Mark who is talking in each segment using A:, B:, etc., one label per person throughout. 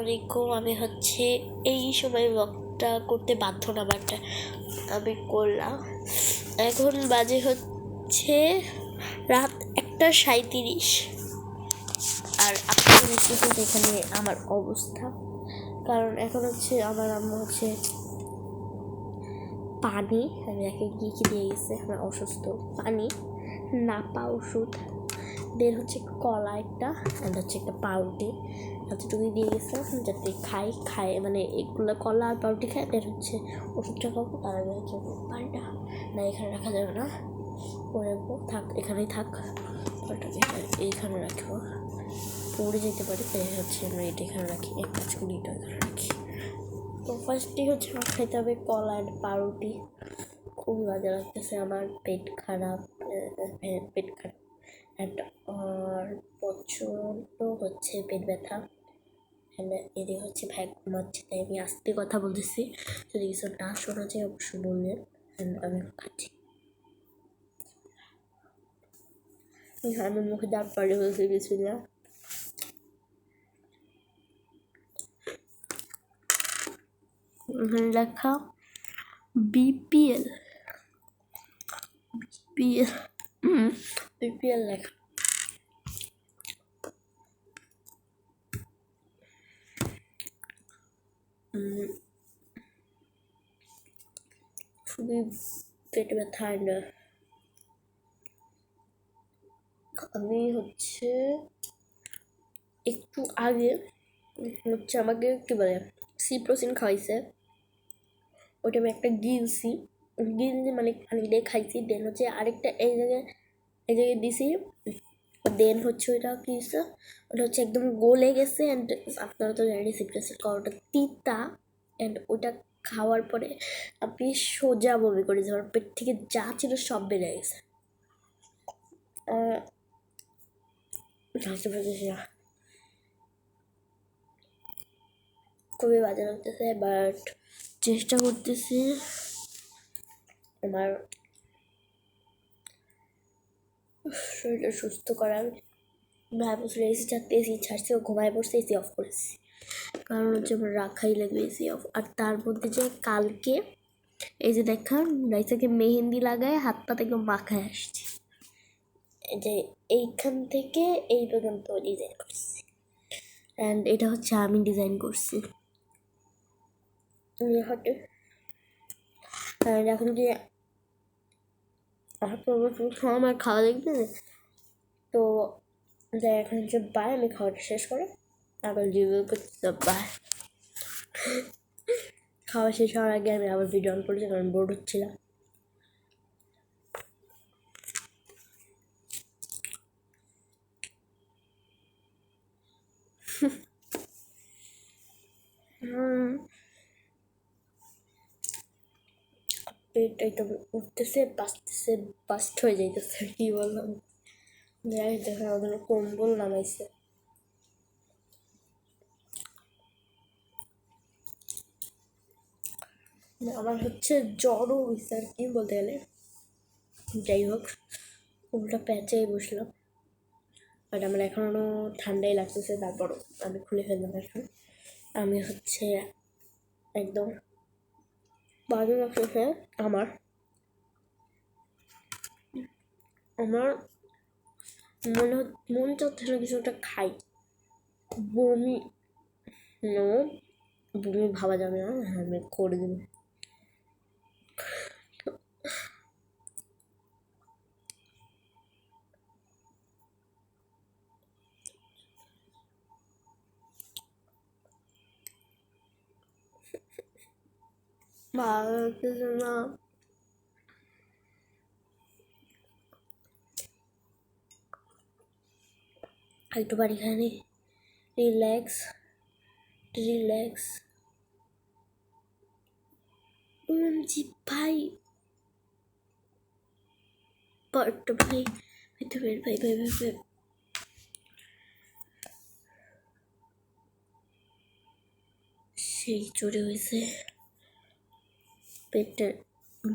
A: আলাইকুম। আমি হচ্ছে এই সময় ব্লগটা করতে বাধ্য না, বাট আমি করলাম। এখন বাজে হচ্ছে রাত 1:37। আর আপনারা দেখতেছেন এখানে আমার অবস্থা, কারণ এখন হচ্ছে আমার আম্মু হচ্ছে পানি, আমি একে কী কী দিয়ে গেছে, আমার অসুস্থ, পানি, নাপা ওষুধ, দেন হচ্ছে কলা একটা, অ্যান্ড হচ্ছে একটা পাউরুটি, এতটুকুই দিয়ে গেছে যাতে খায় মানে এগুলো কলা আর পাউরুটি খায়, দেন হচ্ছে ওষুধটা খাবো। তার আগে হচ্ছে পানিটা না এখানে রাখা যাবে না, পরে থাক, এখানেই থাক, ওটাকে এইখানে রাখবো, পড়ে যেতে পারে, তাই হচ্ছে আমরা এটা এখানে রাখি, এক কাজ করি এটা এখানে রাখি। তো ফার্স্টই হচ্ছে আমার খাইতে হবে কলা অ্যান্ড পাউরুটি। খুবই বাজে লাগতেছে, আমার পেট খারাপ অ্যান্ড আর প্রচণ্ড হচ্ছে পেট ব্যথা, অ্যান্ড এদিকে হচ্ছে ভাই ঘুমাচ্ছে, তাই আমি আস্তে কথা বলতেছি, যদি কিছু না শোনা যায় অবশ্যই বললেন। অ্যান্ড আমি খাচ্ছি, আমি মুখে দাঁত পাড়ে বলতে গেছিলাম। লেখা বিপিএল লেখা। খুবই পেট ব্যথা। আমি হচ্ছে একটু আগে হচ্ছে আমাকে কী বলে সিপ্রোসিন খাওয়াইছে, ওইটা আমি একটা গিলছি মানে পানি দিয়ে খাইছি, দেন হচ্ছে আরেকটা এই জায়গায় দিছি, দেন হচ্ছে ওইটা কী হচ্ছে, ওটা হচ্ছে একদম গলে গেছে। অ্যান্ড আপনারা তো জানেন সিপ্রোসিন খাওয়াটা তিতা, অ্যান্ড ওটা খাওয়ার পরে আপনি সোজা বমি করে যাওয়ার, পেট থেকে যা ছিল সব বেড়ে গেছে। খুবই বাজে লাগতেছে, বাট চেষ্টা করতেছি আমার শরীরটা সুস্থ করার। ভাই বছর এসি ছাড়তে, এসি ছাড়ছে, ও ঘুমায় পড়ছে, এসি অফ করেছি, কারণ হচ্ছে আমার রাখাই লাগবে এসি অফ। আর তার মধ্যে যে কালকে এই যে দেখান রাইসাকে মেহেন্দি লাগায় হাত পা থেকে মাখায় আসছে, যে এইখান থেকে এই পর্যন্ত ডিজাইন করছি, অ্যান্ড এটা হচ্ছে আমি ডিজাইন করছি। এখন কি আমার খাওয়া দেখবে, তো এখন হচ্ছে বাই, আমি খাওয়াটা শেষ করে আবার রিভিউ করতে বাই। খাওয়া শেষ হওয়ার আগে আমি আবার ভিডিও অন করেছি, কারণ বোর্ড হচ্ছিলাম। পেটটাই তো উঠতেছে, বাস্ট হয়ে যাইতেছে, কি বললাম, যাই দেখেন ওদের কম্বল নামাইছে। আমার হচ্ছে জ্বরও হয়েছে আর কি বলতে গেলে, যাই হোক উল্টা প্যাঁচাই বসলাম, বাট আমার এখনও ঠান্ডাই লাগতেছে, তারপরও আমি খুলে ফেললাম। এখন আমি হচ্ছে একদম বাজে লাগতেছে আমার মন চাচ্ছে না কিছু একটা খাই, বমি ভাবা যাবে না, আমি করে দেবো। ভালো লাগতেছে না, একটু বাড়ি খানি, রিল্যাক্স জি ভাই, পার্টটা ভাই ভাই সেই চড়ে হয়েছে পেটের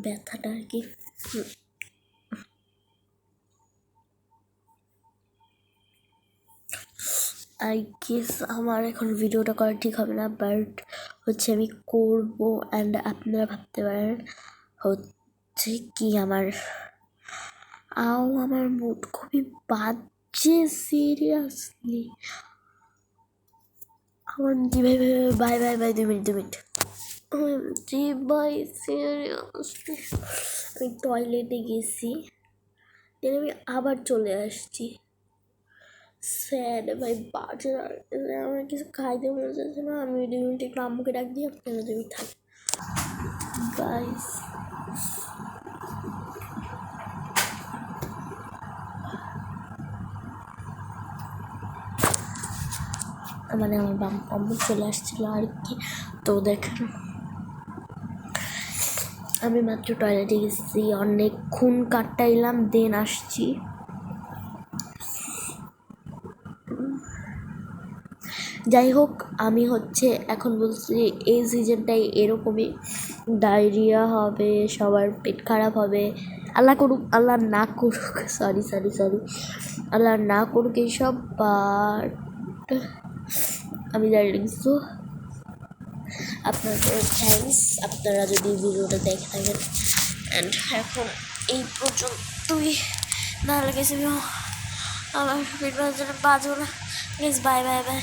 A: ব্যথাটা আর কি। আই গেস আমার এখন ভিডিওটা করা ঠিক হবে না, বাট হচ্ছে আমি করবো। অ্যান্ড আপনারা ভাবতে পারেন হচ্ছে কি আমার মুড খুবই বাজে, সিরিয়াসলি। আমার জি ভাই বাই বাই বাই 2 মিনিট জি ভাই সিরিয়াসলি। আমি টয়লেটে গেছি, দেন আমি আবার চলে আসছি। স্যাড ভাই, বাজে আমার কিছু খাইতে মনে যাচ্ছে না। আমি 2 মিনিট একটু আম্মুকে ডাক দিই, আপনারা 2 মিনিট থাকি গাইস। মানে আমার আম্মু চলে আসছিল আর কি। তো দেখেন আমি মাত্র টয়লেটে গেছি, অনেকক্ষণ কাটাইলাম, দেন আসছি। যাই হোক, আমি হচ্ছে এখন বলছি এই সিজনটাই এরকমই, ডায়রিয়া হবে, সবার পেট খারাপ হবে। আল্লাহ করুক, আল্লাহ না করুক, সরি, আল্লাহ না করুক এইসব, বাট আমি জানি কিছু। আপনাদের থ্যাঙ্কস, আপনারা যদি ভিডিওটা দেখে থাকেন। অ্যান্ড এখন এই পর্যন্তই, না লেগেছে আমার পেট বাজে না, বাজো না। Please bye bye bye.